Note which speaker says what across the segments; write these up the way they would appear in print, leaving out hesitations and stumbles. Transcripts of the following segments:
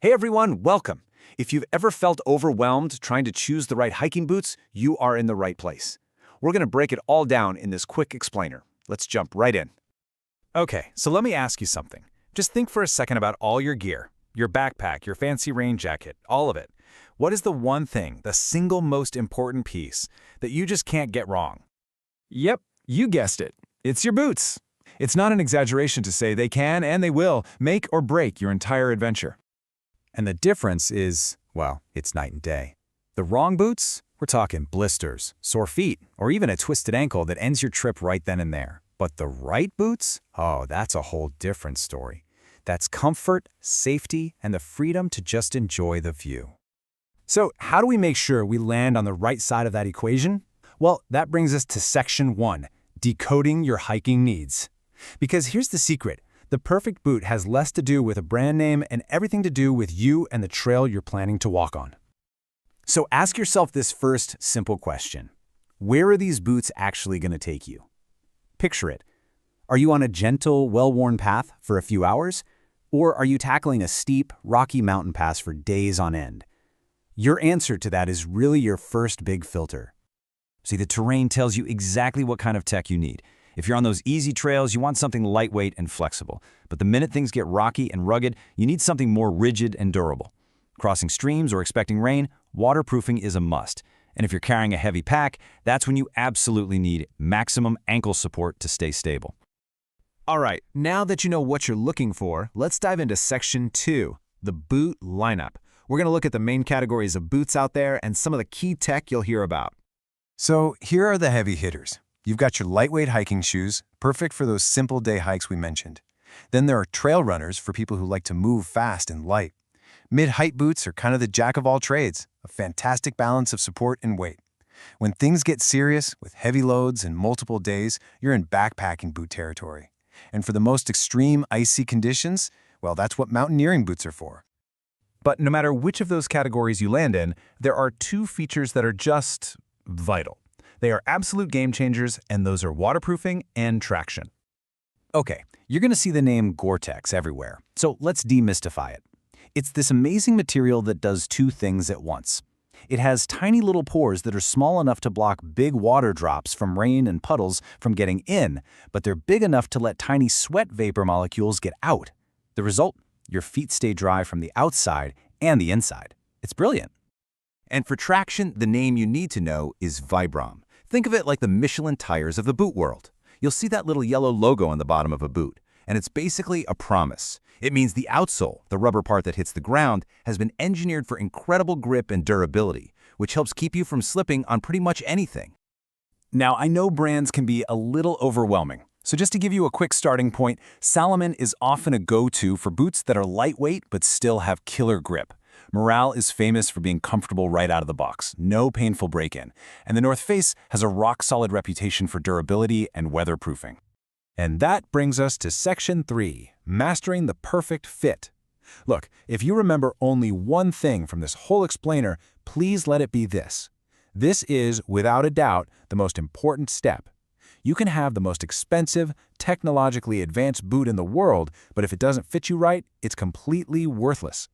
Speaker 1: Hey everyone, welcome. If you've ever felt overwhelmed trying to choose the right hiking boots, you are in the right place. We're going to break it all down in this quick explainer. Let's jump right in. Okay, so let me ask you something. Just think for a second about all your gear, your backpack, your fancy rain jacket, all of it. What is the one thing, the single most important piece, that you just can't get wrong?
Speaker 2: Yep, you guessed it. It's your boots. It's not an exaggeration to say they can and they will make or break your entire adventure.
Speaker 1: And the difference is, well, it's night and day. The wrong boots? We're talking blisters, sore feet, or even a twisted ankle that ends your trip right then and there. But the right boots? Oh, that's a whole different story. That's comfort, safety, and the freedom to just enjoy the view. So how do we make sure we land on the right side of that equation? Well, that brings us to Section 1, decoding your hiking needs. Because here's the secret. The perfect boot has less to do with a brand name and everything to do with you and the trail you're planning to walk on. So ask yourself this first simple question. Where are these boots actually going to take you? Picture it. Are you on a gentle, well-worn path for a few hours? Or are you tackling a steep, rocky mountain pass for days on end? Your answer to that is really your first big filter. See, the terrain tells you exactly what kind of tech you need. If you're on those easy trails, you want something lightweight and flexible. But the minute things get rocky and rugged, you need something more rigid and durable. Crossing streams or expecting rain, waterproofing is a must. And if you're carrying a heavy pack, that's when you absolutely need maximum ankle support to stay stable.
Speaker 2: All right, now that you know what you're looking for, let's dive into Section 2, the boot lineup. We're going to look at the main categories of boots out there and some of the key tech you'll hear about.
Speaker 3: So here are the heavy hitters. You've got your lightweight hiking shoes, perfect for those simple day hikes we mentioned. Then there are trail runners for people who like to move fast and light. Mid-height boots are kind of the jack of all trades, a fantastic balance of support and weight. When things get serious, with heavy loads and multiple days, you're in backpacking boot territory. And for the most extreme icy conditions, well, that's what mountaineering boots are for.
Speaker 4: But no matter which of those categories you land in, there are two features that are just vital. They are absolute game changers, and those are waterproofing and traction.
Speaker 1: Okay, you're going to see the name Gore-Tex everywhere, so let's demystify it. It's this amazing material that does two things at once. It has tiny little pores that are small enough to block big water drops from rain and puddles from getting in, but they're big enough to let tiny sweat vapor molecules get out. The result? Your feet stay dry from the outside and the inside. It's brilliant.
Speaker 5: And for traction, the name you need to know is Vibram. Think of it like the Michelin tires of the boot world. You'll see that little yellow logo on the bottom of a boot, and it's basically a promise. It means the outsole, the rubber part that hits the ground, has been engineered for incredible grip and durability, which helps keep you from slipping on pretty much anything.
Speaker 1: Now, I know brands can be a little overwhelming, so just to give you a quick starting point, Salomon is often a go-to for boots that are lightweight but still have killer grip. Morale is famous for being comfortable right out of the box, no painful break-in, and the North Face has a rock-solid reputation for durability and weatherproofing. And that brings us to Section 3, mastering the perfect fit. Look, if you remember only one thing from this whole explainer, please let it be this. This is, without a doubt, the most important step. You can have the most expensive, technologically advanced boot in the world, but if it doesn't fit you right, it's completely worthless.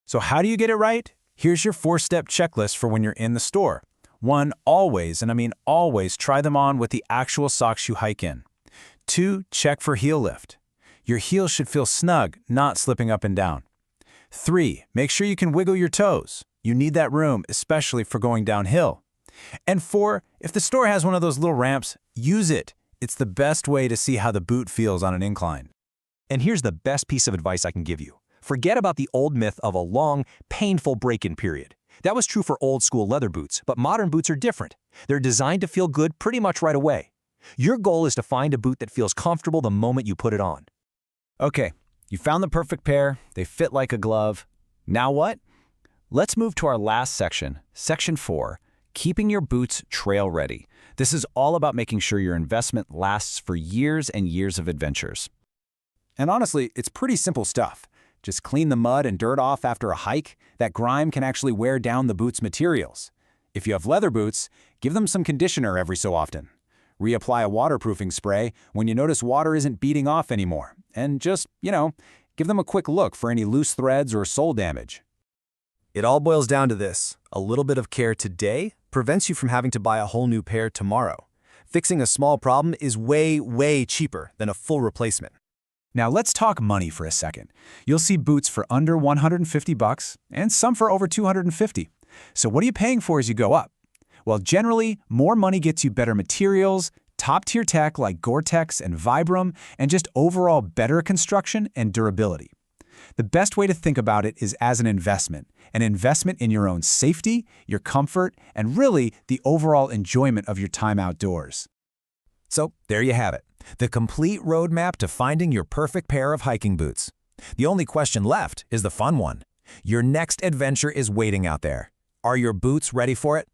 Speaker 1: So how do you get it right? Here's your 4-step checklist for when you're in the store. 1, always, and I mean always, try them on with the actual socks you hike in. 2, check for heel lift. Your heels should feel snug, not slipping up and down. 3, make sure you can wiggle your toes. You need that room, especially for going downhill. And 4, if the store has one of those little ramps, use it. It's the best way to see how the boot feels on an incline.
Speaker 6: And here's the best piece of advice I can give you. Forget about the old myth of a long, painful break-in period. That was true for old-school leather boots, but modern boots are different. They're designed to feel good pretty much right away. Your goal is to find a boot that feels comfortable the moment you put it on.
Speaker 1: Okay, you found the perfect pair, they fit like a glove. Now what? Let's move to our last section, Section 4, keeping your boots trail ready. This is all about making sure your investment lasts for years and years of adventures. And honestly, it's pretty simple stuff. Just clean the mud and dirt off after a hike. That grime can actually wear down the boot's materials. If you have leather boots, give them some conditioner every so often. Reapply a waterproofing spray when you notice water isn't beating off anymore. And just, Give them a quick look for any loose threads or sole damage.
Speaker 2: It all boils down to this. A little bit of care today prevents you from having to buy a whole new pair tomorrow. Fixing a small problem is way, way cheaper than a full replacement.
Speaker 1: Now let's talk money for a second. You'll see boots for under $150 and some for over $250. So what are you paying for as you go up? Well, generally, more money gets you better materials, top-tier tech like Gore-Tex and Vibram, and just overall better construction and durability. The best way to think about it is as an investment in your own safety, your comfort, and really the overall enjoyment of your time outdoors.
Speaker 2: So there you have it, the complete roadmap to finding your perfect pair of hiking boots. The only question left is the fun one. Your next adventure is waiting out there. Are your boots ready for it?